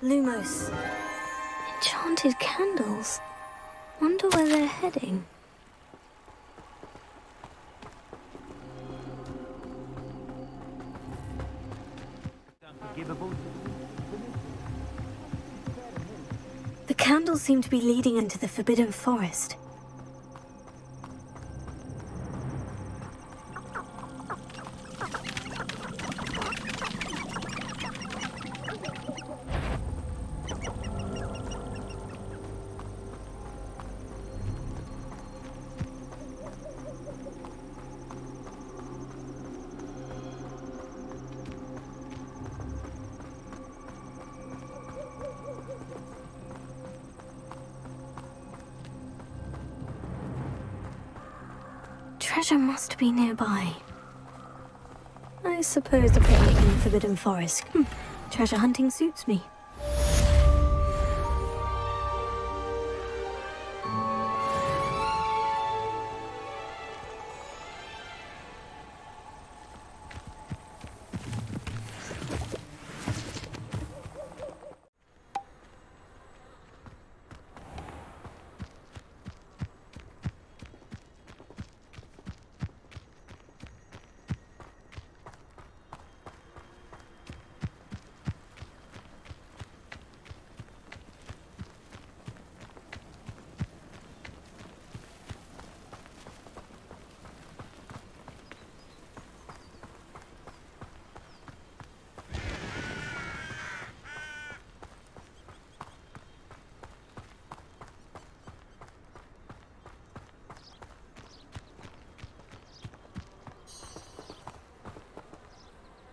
Lumos. Enchanted candles. Wonder where they're heading. The candles seem to be leading into the Forbidden Forest. Treasure must be nearby. I suppose a picnic in the Forbidden Forest. Treasure hunting suits me.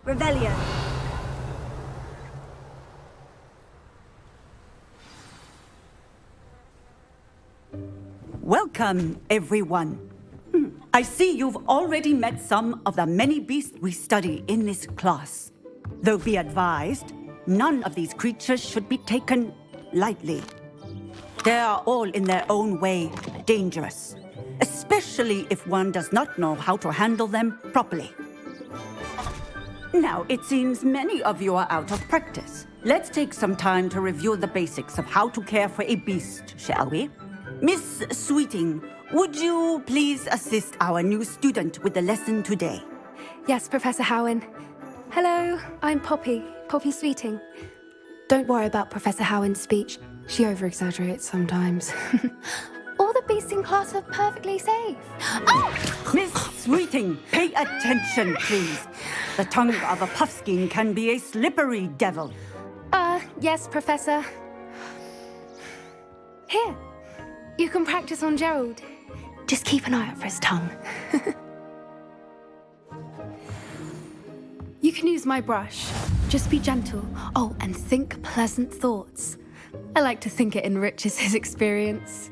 Revelio. Welcome, everyone. I see you've already met some of the many beasts we study in this class. Though be advised, none of these creatures should be taken lightly. They are all in their own way dangerous, especially if one does not know how to handle them properly. Now, it seems many of you are out of practice. Let's take some time to review the basics of how to care for a beast, shall we? Miss Sweeting, would you please assist our new student with the lesson today? Yes, Professor Howen. Hello, I'm Poppy Sweeting. Don't worry about Professor Howen's speech. She over-exaggerates sometimes. All the beasts in class are perfectly safe. Oh! Miss Sweeting, pay attention, please. The tongue of a puffskein can be a slippery devil. Yes, Professor. Here, you can practice on Gerald. Just keep an eye out for his tongue. You can use my brush. Just be gentle. Oh, and think pleasant thoughts. I like to think it enriches his experience.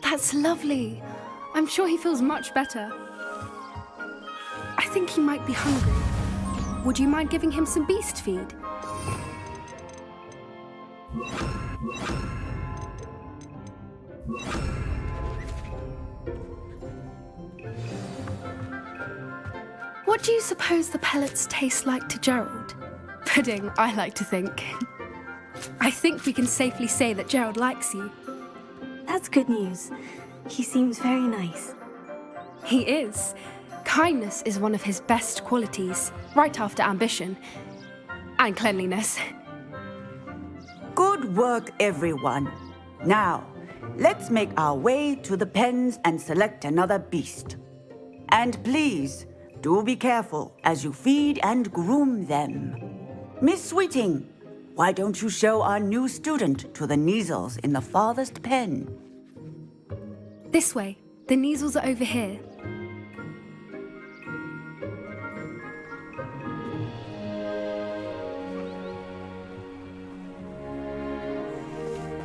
That's lovely. I'm sure he feels much better. I think he might be hungry. Would you mind giving him some beast feed? What do you suppose the pellets taste like to Gerald? Pudding, I like to think. I think we can safely say that Gerald likes you. That's good news. He seems very nice. He is. Kindness is one of his best qualities, right after ambition and cleanliness. Good work, everyone. Now, let's make our way to the pens and select another beast. And please, do be careful as you feed and groom them. Miss Sweeting, why don't you show our new student to the Neasels in the farthest pen? This way. The Neasels are over here.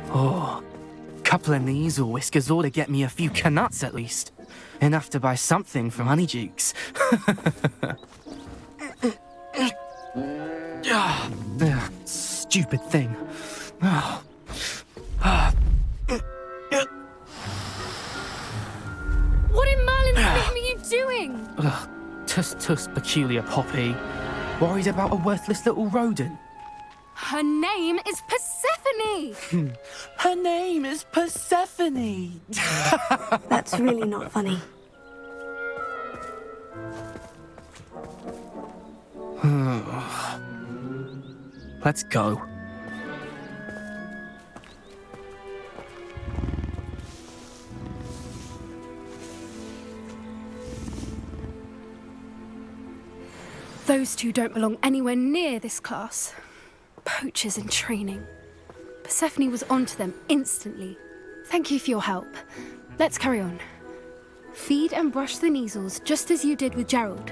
Oh, couple of Neasel whiskers ought to get me a few canuts at least. Enough to buy something from Honeydukes. Stupid thing. What in Merlin's name are you doing? Tuss, peculiar Poppy. Worried about a worthless little rodent? Her name is Persephone! Her name is Persephone! That's really not funny. Let's go. Those two don't belong anywhere near this class. Poachers in training. Persephone was onto them instantly. Thank you for your help. Let's carry on. Feed and brush the measles just as you did with Gerald.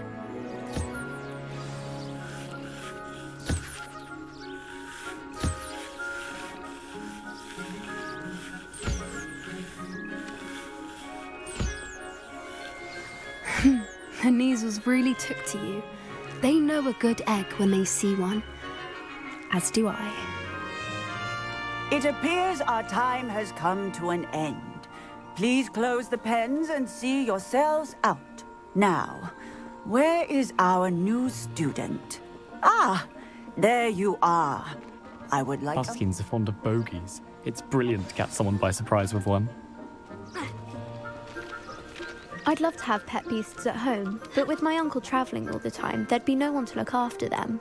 The measles really took to you. They know a good egg when they see one. As do I. It appears our time has come to an end. Please close the pens and see yourselves out. Now, where is our new student? Ah, there you are. I would like Puskins are fond of bogies. It's brilliant to catch someone by surprise with one. I'd love to have pet beasts at home, but with my uncle travelling all the time, there'd be no one to look after them.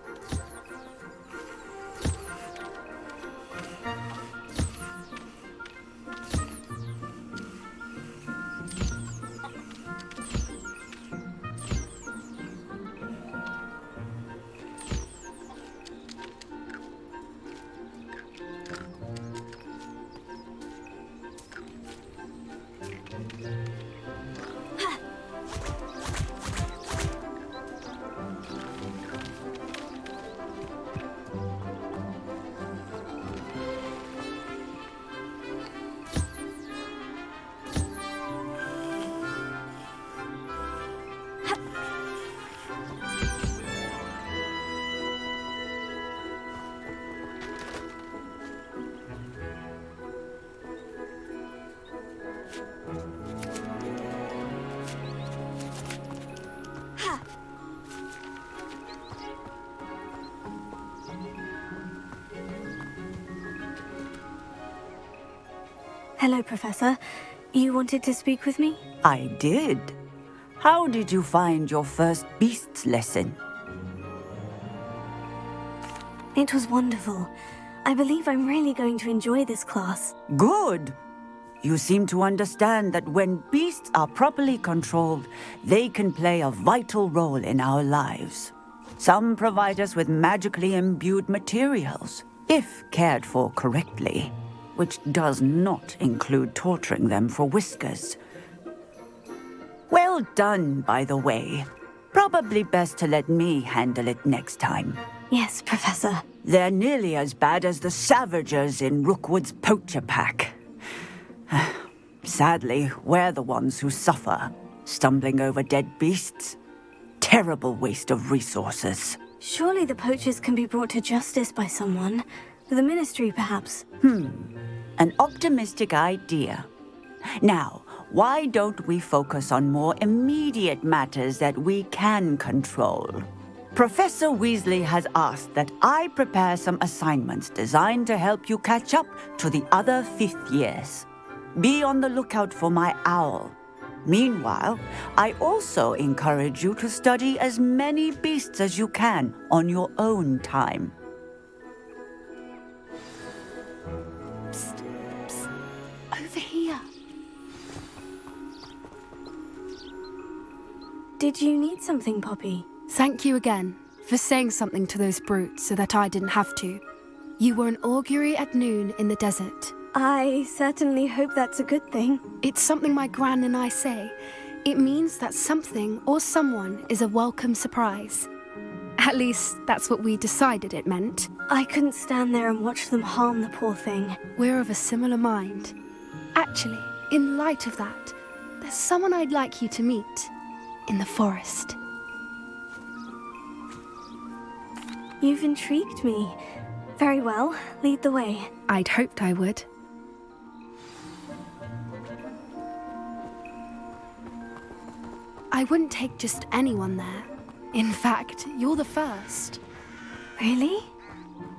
Hello, Professor. You wanted to speak with me? I did. How did you find your first beasts lesson? It was wonderful. I believe I'm really going to enjoy this class. Good. You seem to understand that when beasts are properly controlled, they can play a vital role in our lives. Some provide us with magically imbued materials, if cared for correctly, which does not include torturing them for whiskers. Well done, by the way. Probably best to let me handle it next time. Yes, Professor. They're nearly as bad as the Savagers in Rookwood's poacher pack. Sadly, we're the ones who suffer, stumbling over dead beasts. Terrible waste of resources. Surely the poachers can be brought to justice by someone. The Ministry, perhaps. An optimistic idea. Now, why don't we focus on more immediate matters that we can control? Professor Weasley has asked that I prepare some assignments designed to help you catch up to the other 5th years. Be on the lookout for my owl. Meanwhile, I also encourage you to study as many beasts as you can on your own time. Over here. Did you need something, Poppy? Thank you again for saying something to those brutes so that I didn't have to. You were an augury at noon in the desert. I certainly hope that's a good thing. It's something my gran and I say. It means that something or someone is a welcome surprise. At least, that's what we decided it meant. I couldn't stand there and watch them harm the poor thing. We're of a similar mind. Actually, in light of that, there's someone I'd like you to meet in the forest. You've intrigued me. Very well. Lead the way. I'd hoped I would. I wouldn't take just anyone there. In fact, you're the first. Really?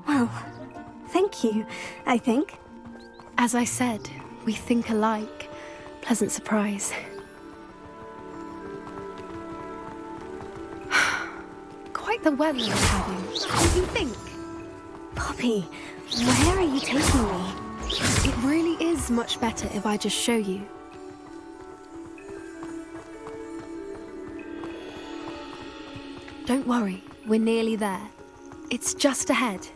Well, thank you, I think. As I said, we think alike. Pleasant surprise. Quite the weather you're having. What do you think? Poppy, where are you taking me? It really is much better if I just show you. Don't worry, we're nearly there. It's just ahead.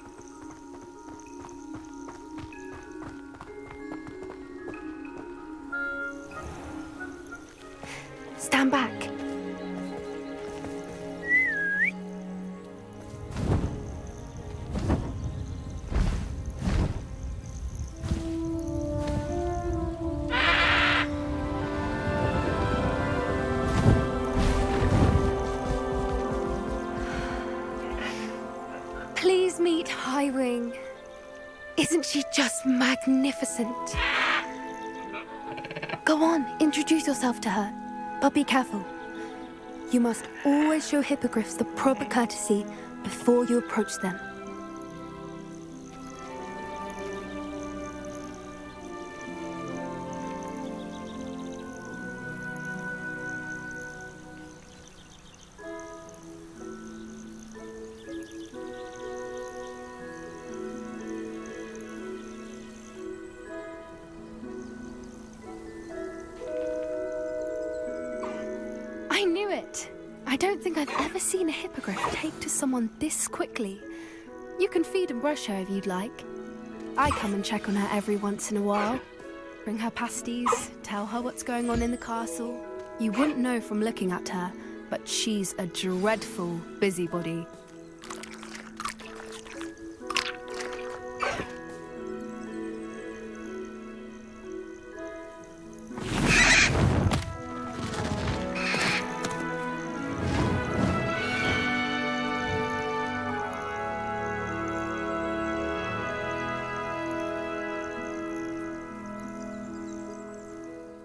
Stand back. Please meet Highwing. Isn't she just magnificent? Go on, introduce yourself to her. But be careful. You must always show hippogriffs the proper courtesy before you approach them. I knew it! I don't think I've ever seen a hippogriff take to someone this quickly. You can feed and brush her if you'd like. I come and check on her every once in a while. Bring her pasties, tell her what's going on in the castle. You wouldn't know from looking at her, but she's a dreadful busybody.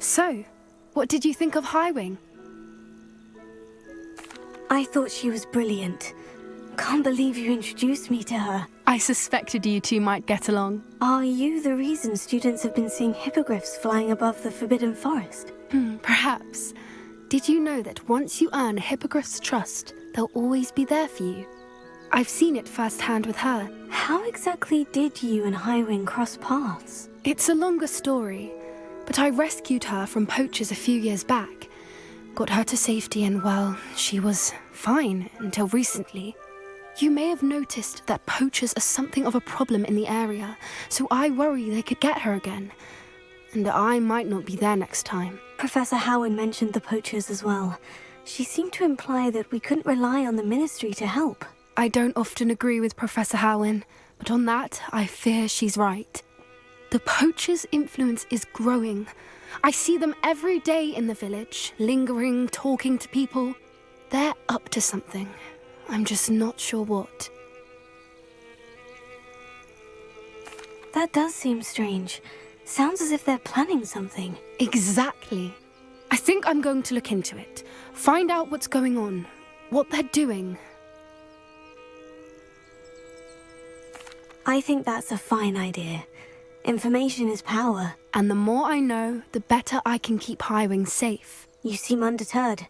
So, what did you think of Highwing? I thought she was brilliant. Can't believe you introduced me to her. I suspected you two might get along. Are you the reason students have been seeing hippogriffs flying above the Forbidden Forest? Perhaps. Did you know that once you earn a hippogriff's trust, they'll always be there for you? I've seen it firsthand with her. How exactly did you and Highwing cross paths? It's a longer story, but I rescued her from poachers a few years back. Got her to safety and, well, she was fine until recently. You may have noticed that poachers are something of a problem in the area, so I worry they could get her again. And I might not be there next time. Professor Howin mentioned the poachers as well. She seemed to imply that we couldn't rely on the ministry to help. I don't often agree with Professor Howin, but on that, I fear she's right. The poachers' influence is growing. I see them every day in the village, lingering, talking to people. They're up to something. I'm just not sure what. That does seem strange. Sounds as if they're planning something. Exactly. I think I'm going to look into it. Find out what's going on, what they're doing. I think that's a fine idea. Information is power. And the more I know, the better I can keep Highwing safe. You seem undeterred.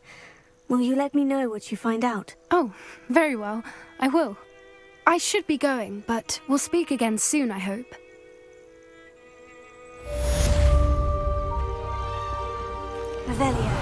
Will you let me know what you find out? Oh, very well. I will. I should be going, but we'll speak again soon, I hope. Revelio.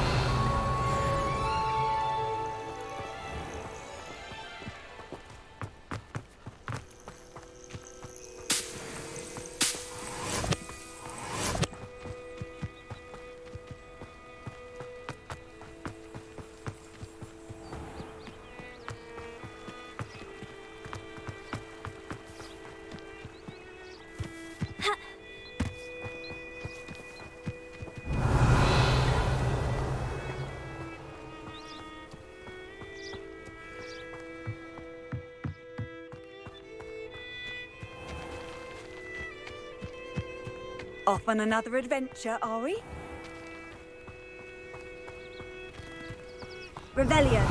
Off on another adventure, are we? Revelio.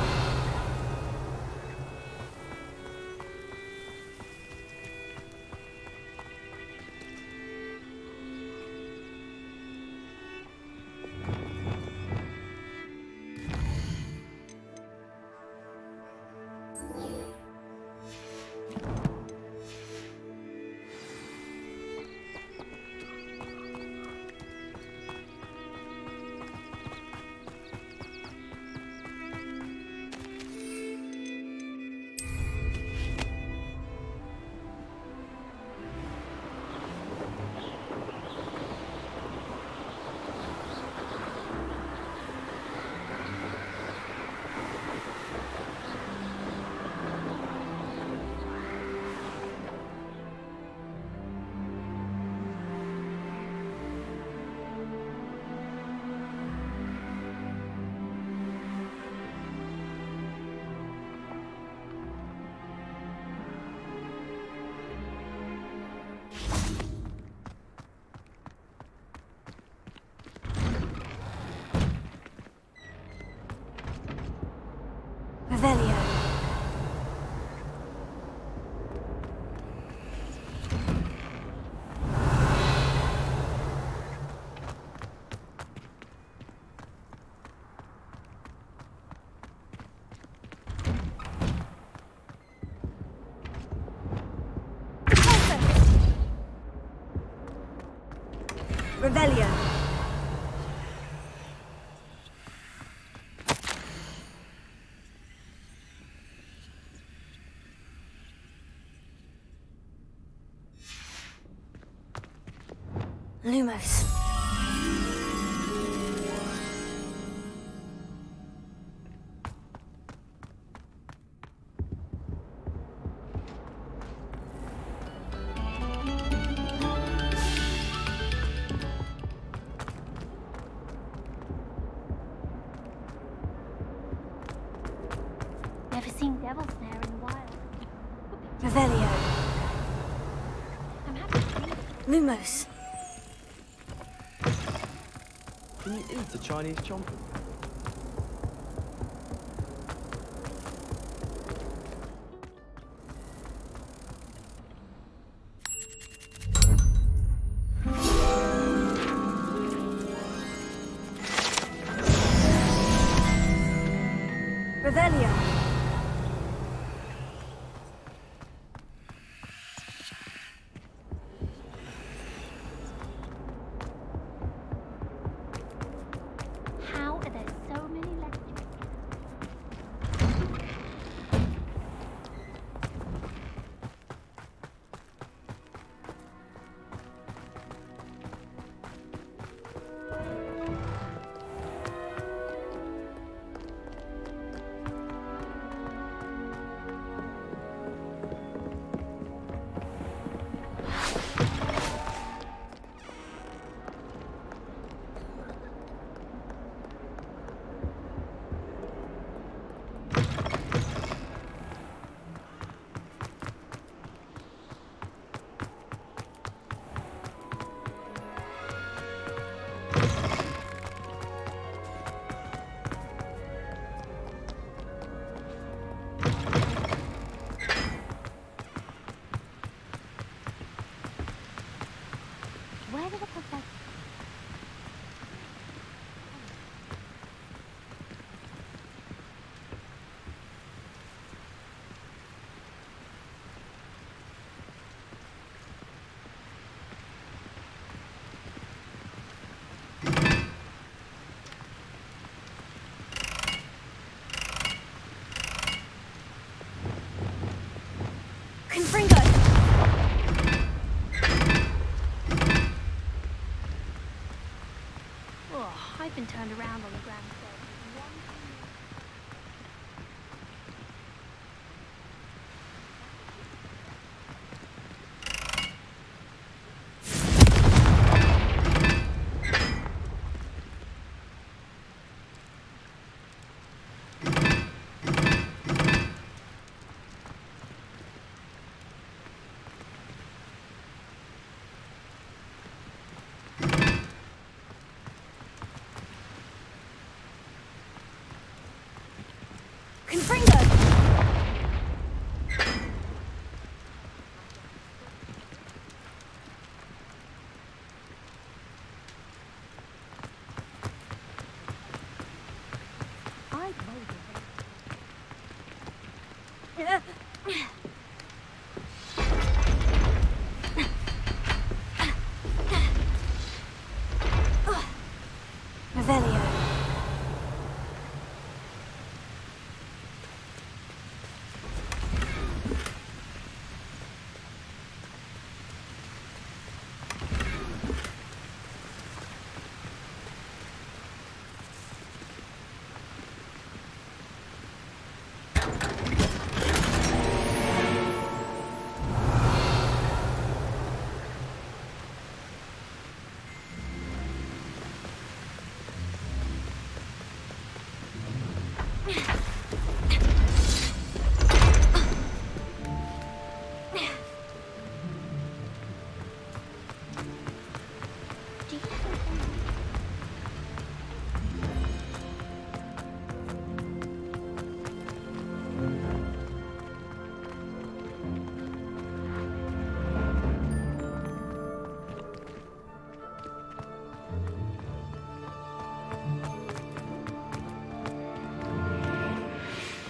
Revelio. Revelio. Lumos. Never seen devil's snare in the wild. Revelio. I'm happy to see it. Lumos. Can you eat a Chinese chomping? Revelio. How are there so many legends? Where did the professor... Confringo. Oh, I've been turned around on the ground floor.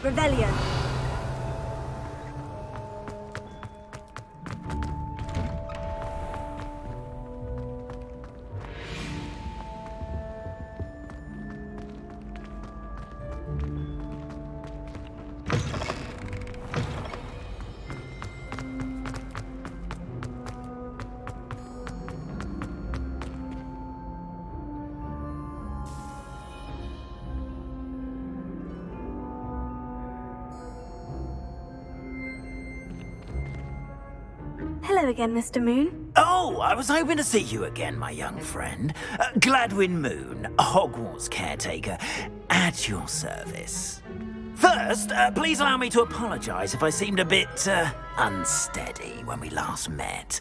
Revelio. Hello again, Mr. Moon. Oh, I was hoping to see you again, my young friend. Gladwin Moon, Hogwarts caretaker, at your service. First, please allow me to apologize if I seemed a bit, unsteady when we last met.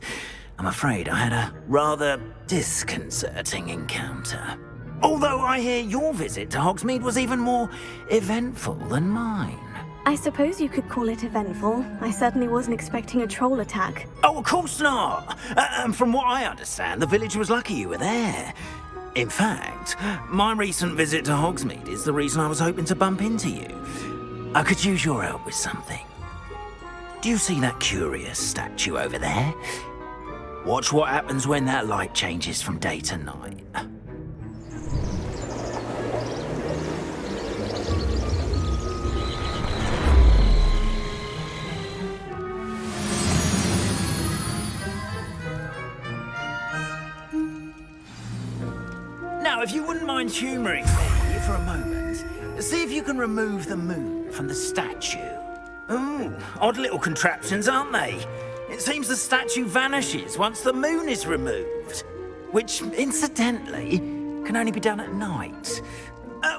I'm afraid I had a rather disconcerting encounter. Although I hear your visit to Hogsmeade was even more eventful than mine. I suppose you could call it eventful. I certainly wasn't expecting a troll attack. Oh, of course not. And from what I understand, the village was lucky you were there. In fact, my recent visit to Hogsmeade is the reason I was hoping to bump into you. I could use your help with something. Do you see that curious statue over there? Watch what happens when that light changes from day to night. Now, if you wouldn't mind humouring me for a moment, see if you can remove the moon from the statue. Ooh, odd little contraptions, aren't they? It seems the statue vanishes once the moon is removed, which, incidentally, can only be done at night.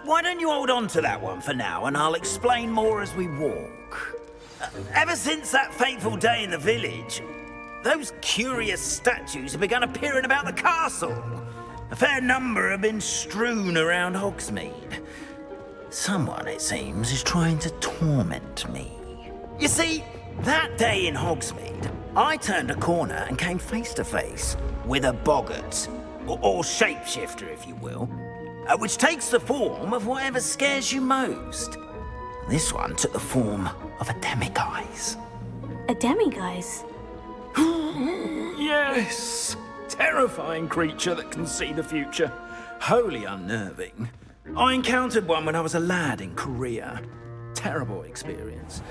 Why don't you hold on to that one for now, and I'll explain more as we walk. Ever since that fateful day in the village, those curious statues have begun appearing about the castle. A fair number have been strewn around Hogsmeade. Someone, it seems, is trying to torment me. You see, that day in Hogsmeade, I turned a corner and came face to face with a boggart, or shapeshifter, if you will, which takes the form of whatever scares you most. This one took the form of a demiguise. A demiguise? Yes! Terrifying creature that can see the future. Wholly unnerving. I encountered one when I was a lad in Korea. Terrible experience.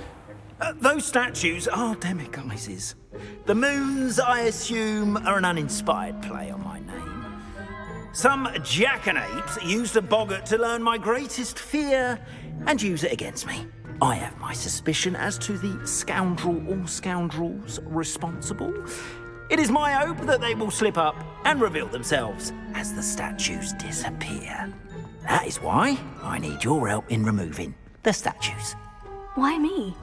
Those statues are demiguises. The moons, I assume, are an uninspired play on my name. Some jackanapes used a boggart to learn my greatest fear and use it against me. I have my suspicion as to the scoundrel or scoundrels responsible. It is my hope that they will slip up and reveal themselves as the statues disappear. That is why I need your help in removing the statues. Why me?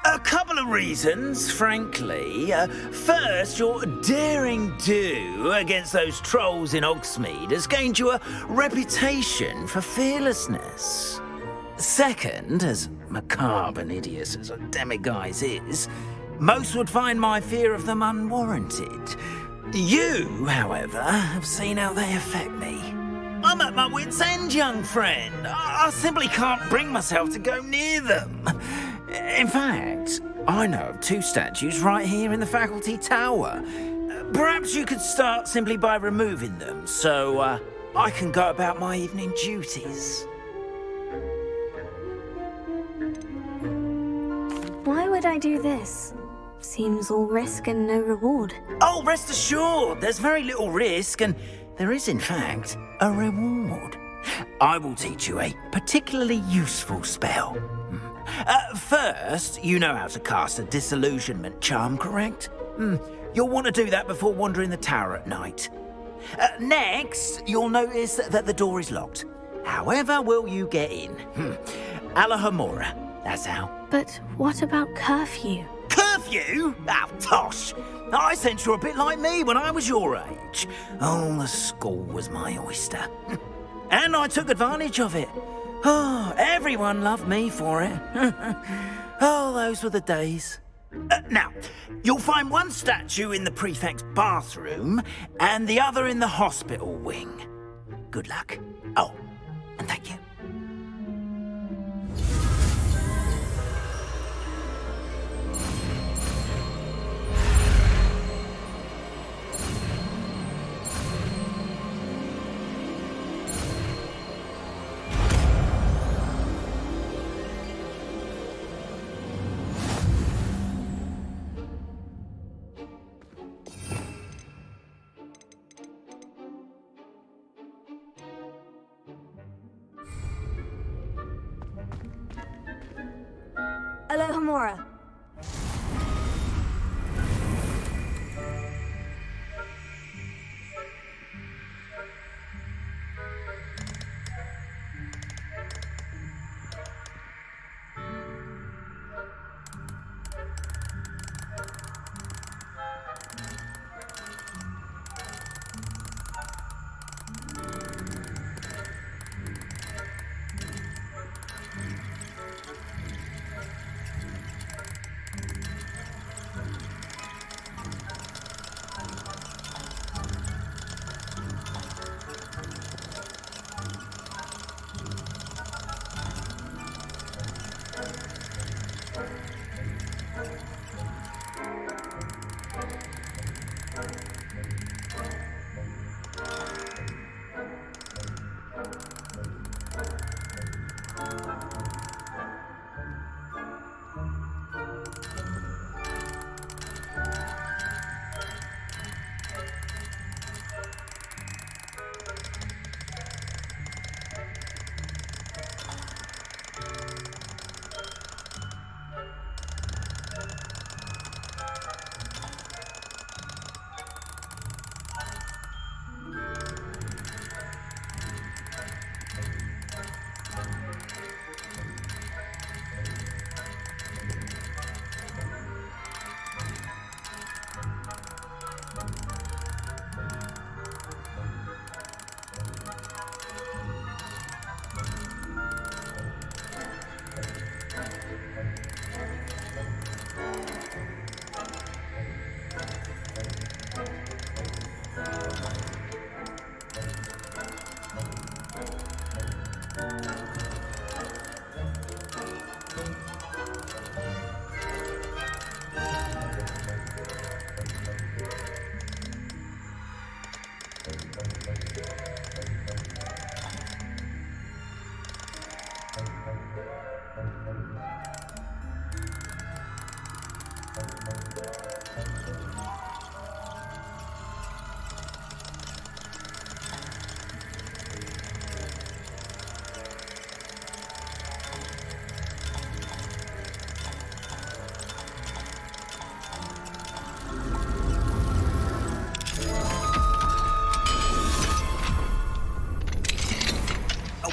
A couple of reasons, frankly. First, your daring do against those trolls in Hogsmeade has gained you a reputation for fearlessness. Second, as macabre and hideous as a demiguise is, most would find my fear of them unwarranted. You, however, have seen how they affect me. I'm at my wit's end, young friend. I simply can't bring myself to go near them. In fact, I know of two statues right here in the faculty tower. Perhaps you could start simply by removing them, so I can go about my evening duties. Why would I do this? Seems all risk and no reward. Oh, rest assured, there's very little risk, and there is, in fact, a reward. I will teach you a particularly useful spell. First, you know how to cast a disillusionment charm, correct? You'll want to do that before wandering the tower at night. Next, you'll notice that the door is locked. However will you get in? Alohomora, that's how. But what about curfew? Curfew? Oh, tosh. I sense you're a bit like me when I was your age. Oh, the school was my oyster. And I took advantage of it. Oh, everyone loved me for it. Oh, those were the days. Now, you'll find one statue in the prefect's bathroom and the other in the hospital wing. Good luck. Oh, and thank you. Alohomora.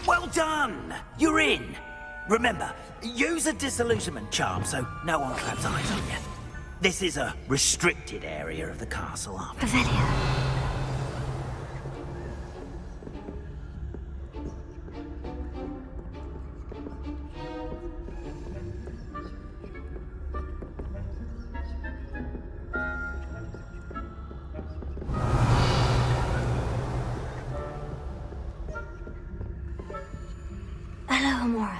Well done! You're in! Remember, use a disillusionment charm so no one claps eyes on you. This is a restricted area of the castle after. Revelio. Alohomora.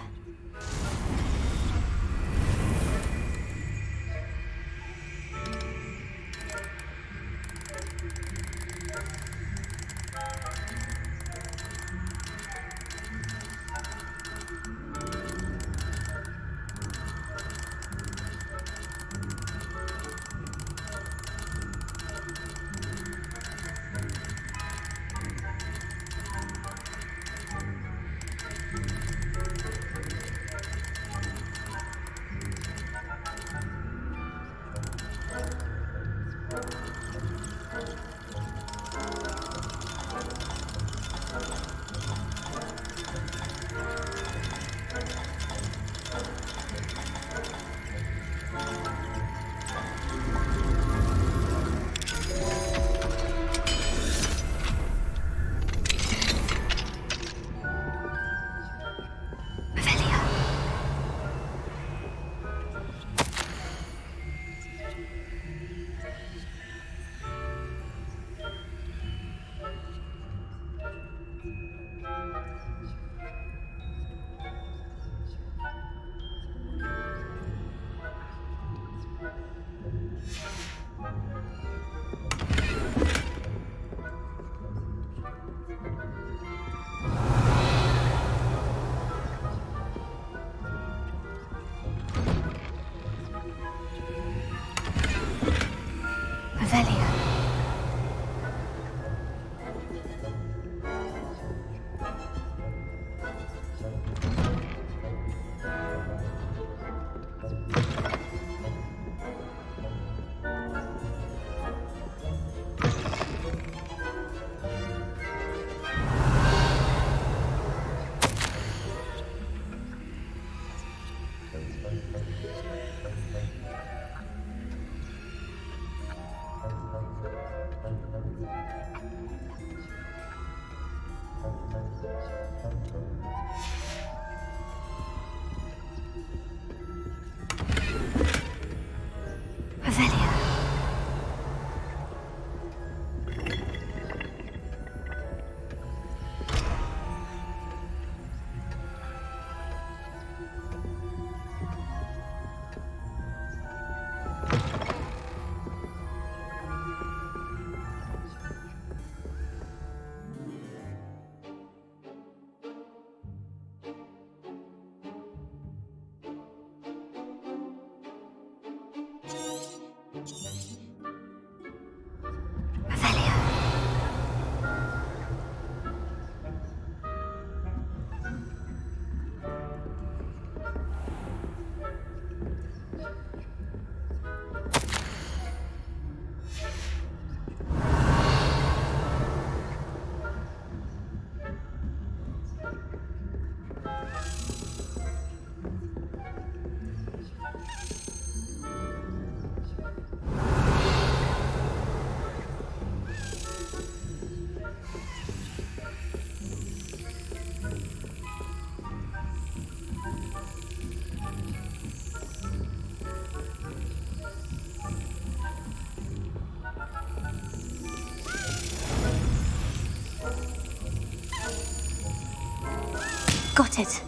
Got it.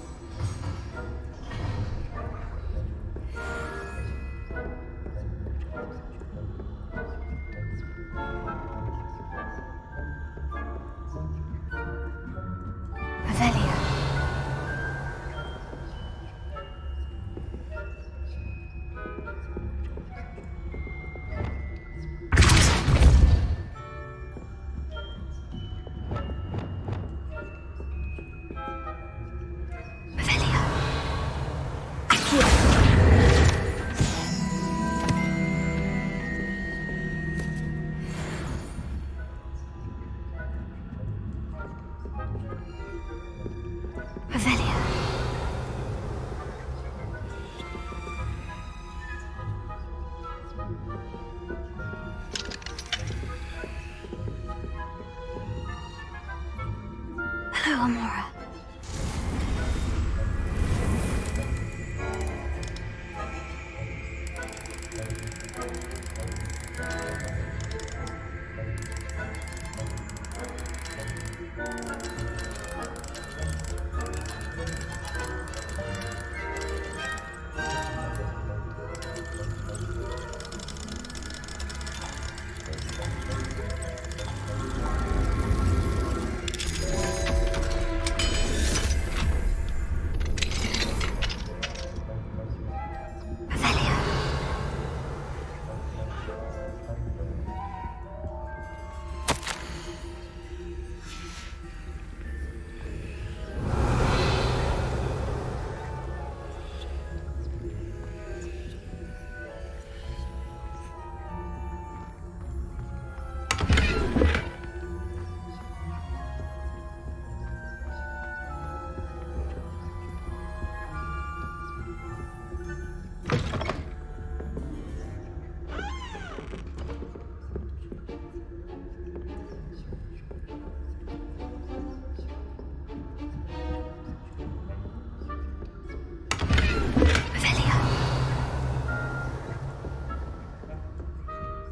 Revelio. Revelio. Alohomora.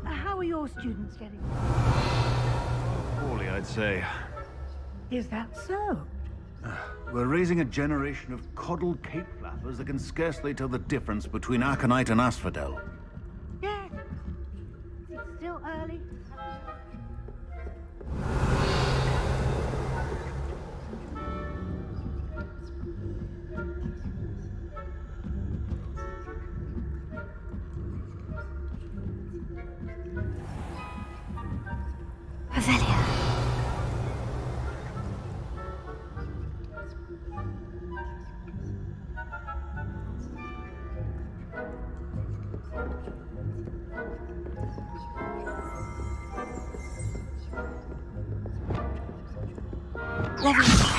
How are your students getting? Poorly, I'd say. Is that so? We're raising a generation of coddled cape flappers that can scarcely tell the difference between aconite and asphodel. Yes. It's still early. Revelio. Revelio.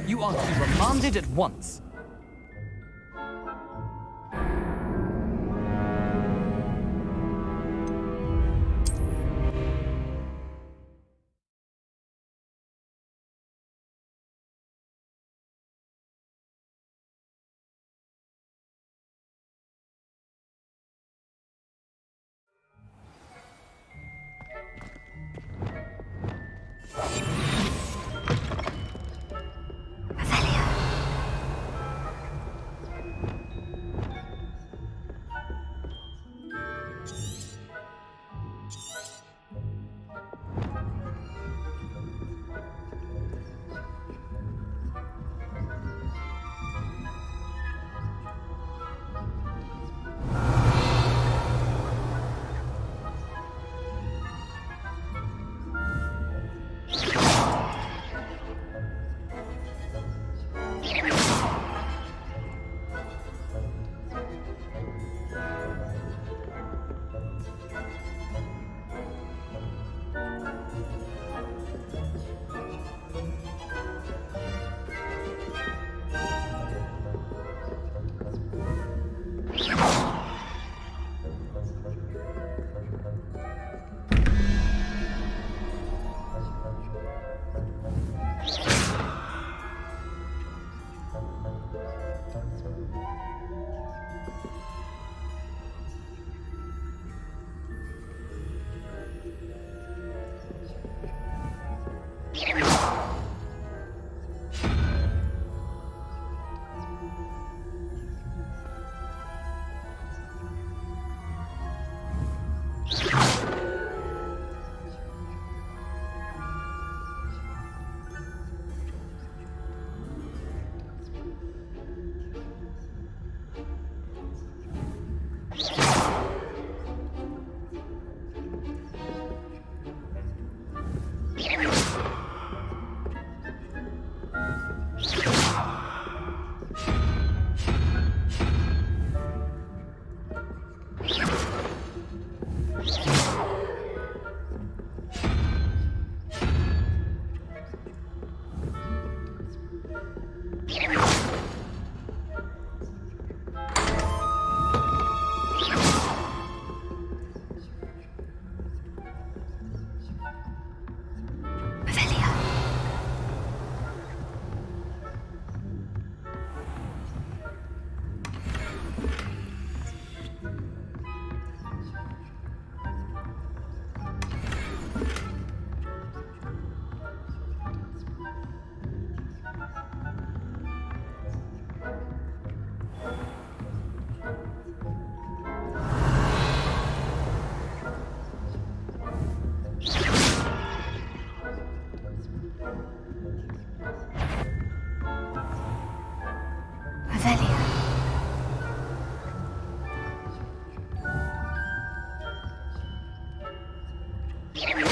You are to be remanded at once. Revelio.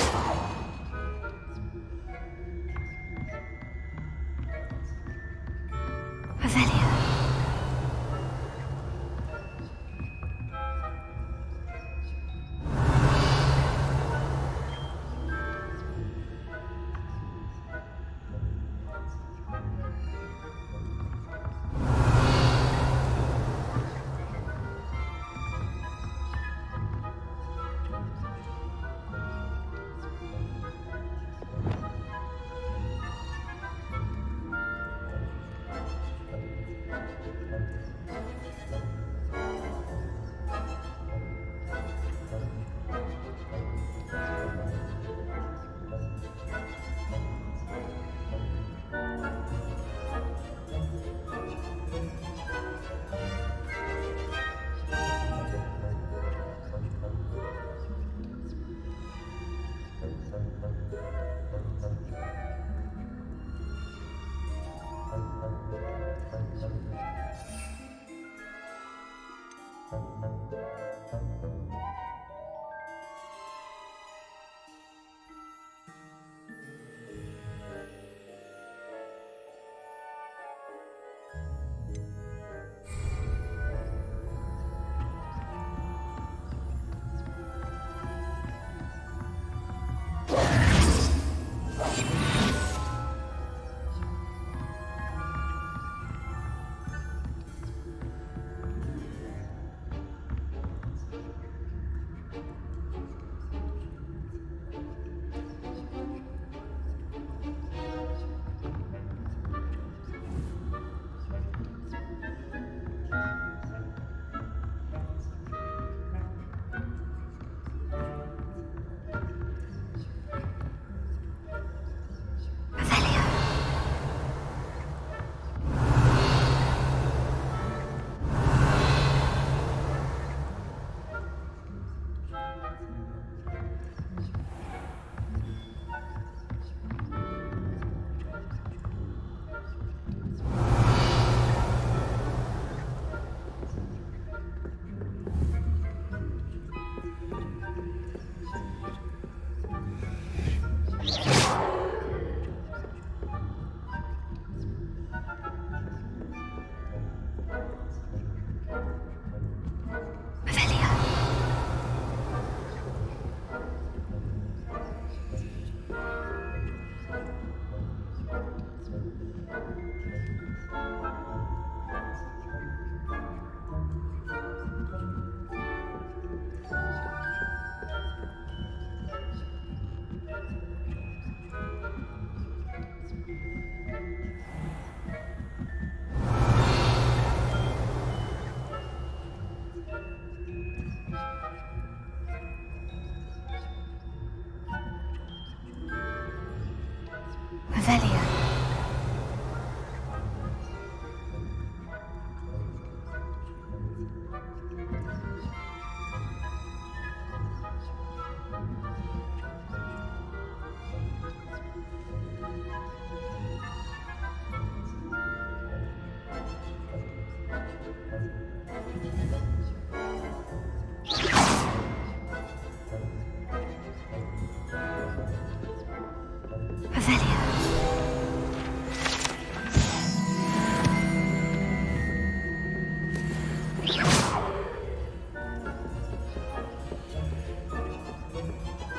Revelio.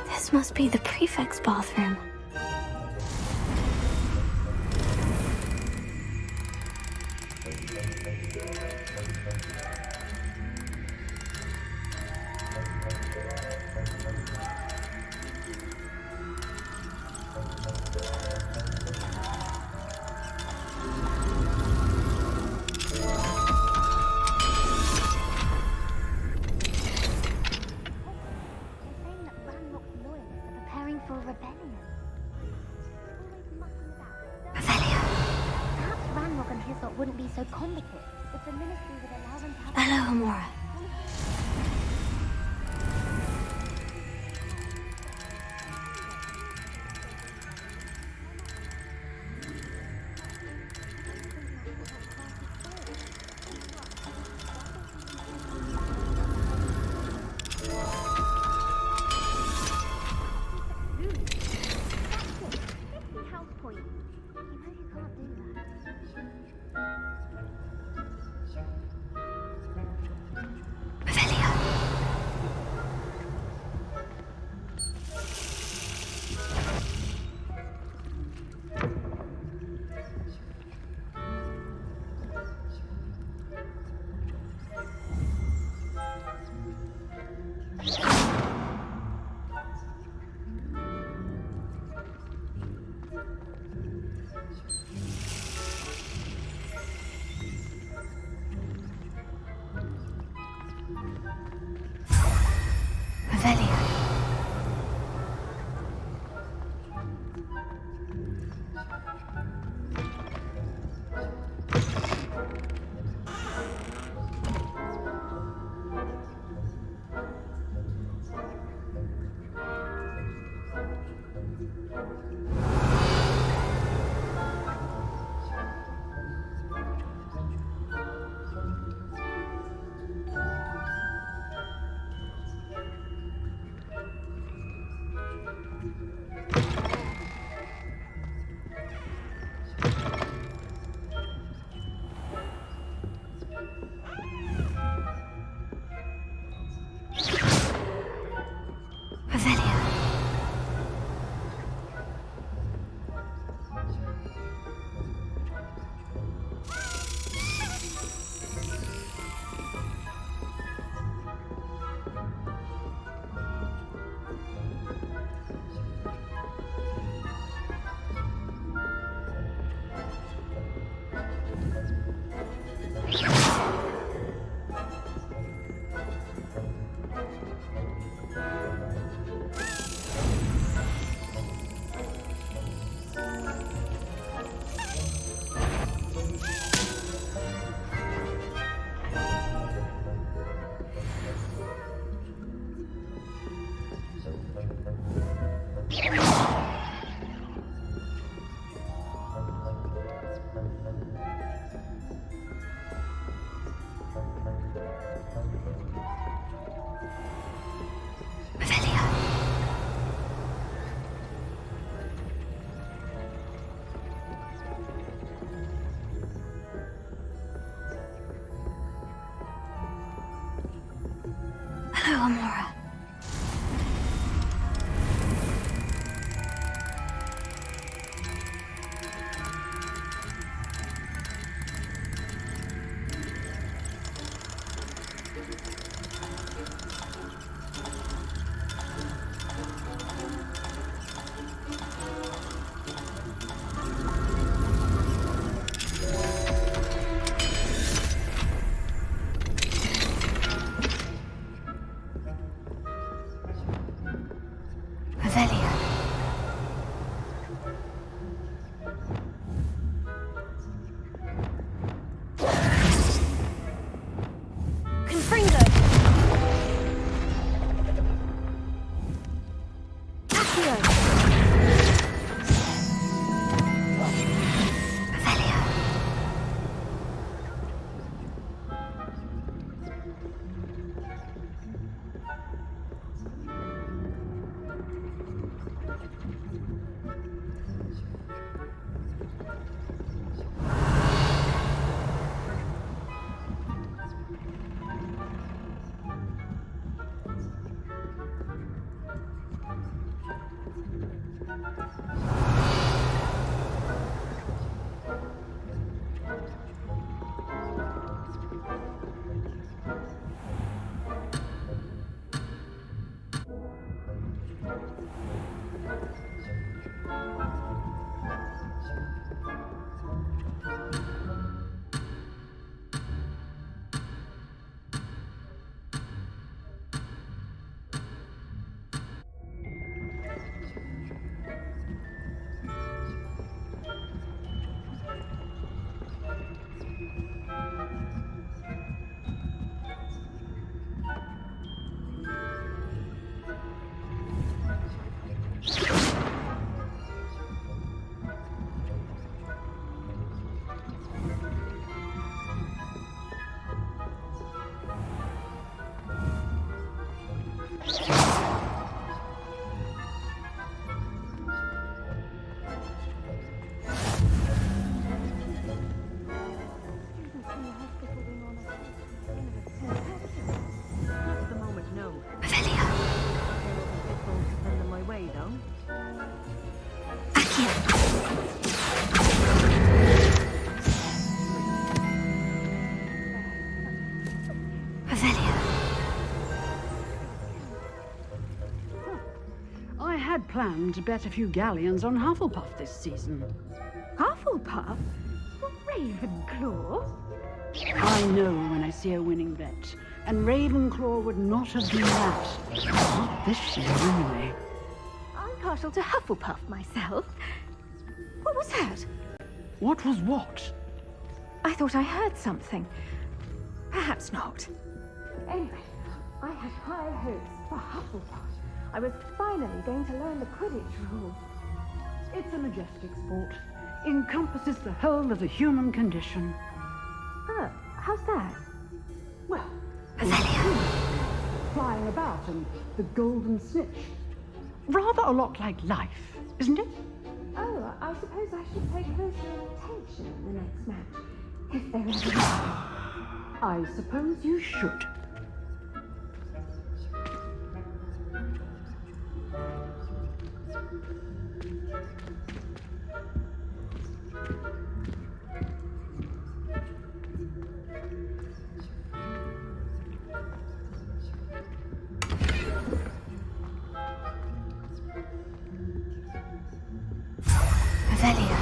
This must be the prefect's bathroom. Wouldn't be so combative if the ministry would allow them to have Alohomora. Revelia. Alohomora. Revelia. Confringo. Accio. Revelia. I had planned to bet a few galleons on Hufflepuff this season. Hufflepuff? Ravenclaw? I know when I see a winning bet, and Ravenclaw would not have done that. Not this year, anyway. I'm partial to Hufflepuff myself. What was that? What was what? I thought I heard something. Perhaps not. Anyway, I had high hopes for Hufflepuff. I was finally going to learn the Quidditch rules. It's a majestic sport. Encompasses the whole of the human condition. Oh, how's that? Well, flying about and the golden snitch. Rather a lot like life, isn't it? Oh, I suppose I should pay closer attention in the next match, if there ever is. I suppose you should. Avelia.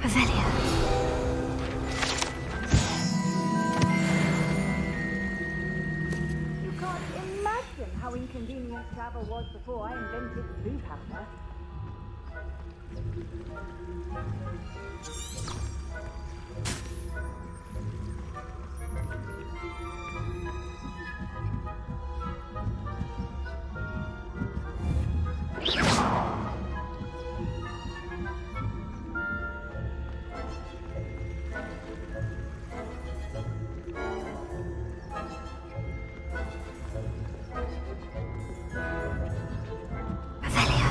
Avelia. You can't imagine how inconvenient travel was before I invented blue powder. Avelia.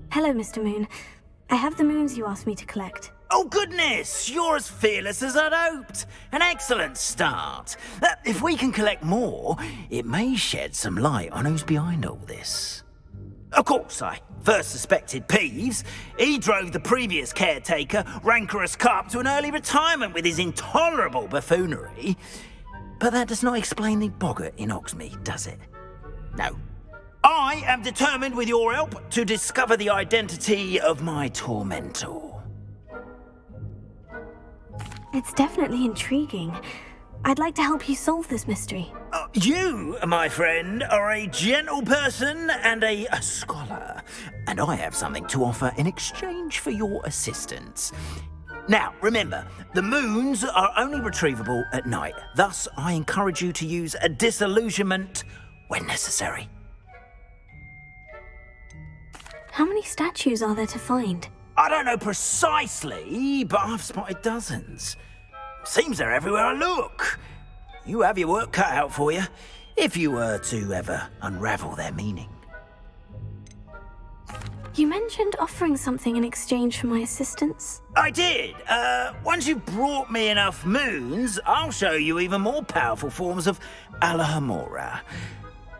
Hello, Mr. Moon. I have the moons you asked me to collect. Oh, goodness! You're as fearless as I'd hoped. An excellent start. If we can collect more, it may shed some light on who's behind all this. Of course, I first suspected Peeves. He drove the previous caretaker, Rancorous Carp, to an early retirement with his intolerable buffoonery. But that does not explain the boggart in Hogsmeade, does it? No. I am determined, with your help, to discover the identity of my tormentor. It's definitely intriguing. I'd like to help you solve this mystery. You, my friend, are a gentle person and a scholar, and I have something to offer in exchange for your assistance. Now, remember, the moons are only retrievable at night. Thus, I encourage you to use a disillusionment when necessary. How many statues are there to find? I don't know precisely, but I've spotted dozens. Seems they're everywhere I look. You have your work cut out for you, if you were to ever unravel their meaning. You mentioned offering something in exchange for my assistance. I did. Once you've brought me enough moons, I'll show you even more powerful forms of Alohomora.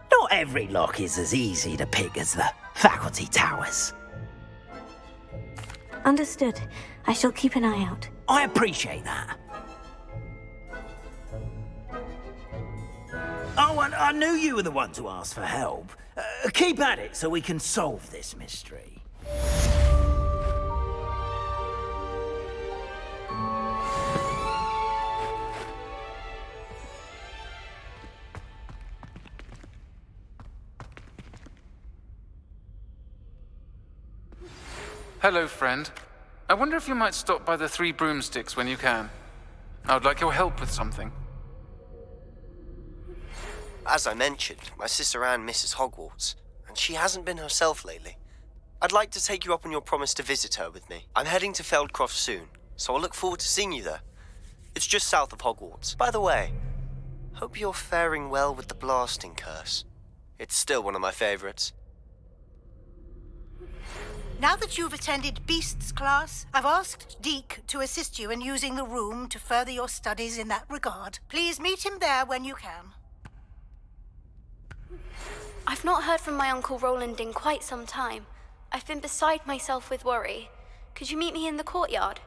Not every lock is as easy to pick as the faculty towers. Understood. I shall keep an eye out. I appreciate that. Oh, and I knew you were the one to ask for help. Keep at it so we can solve this mystery. Hello, friend. I wonder if you might stop by the Three Broomsticks when you can. I would like your help with something. As I mentioned, my sister Anne misses Hogwarts, and she hasn't been herself lately. I'd like to take you up on your promise to visit her with me. I'm heading to Feldcroft soon, so I'll look forward to seeing you there. It's just south of Hogwarts. By the way, hope you're faring well with the blasting curse. It's still one of my favorites. Now that you've attended Beasts class, I've asked Deke to assist you in using the room to further your studies in that regard. Please meet him there when you can. I've not heard from my Uncle Roland in quite some time. I've been beside myself with worry. Could you meet me in the courtyard?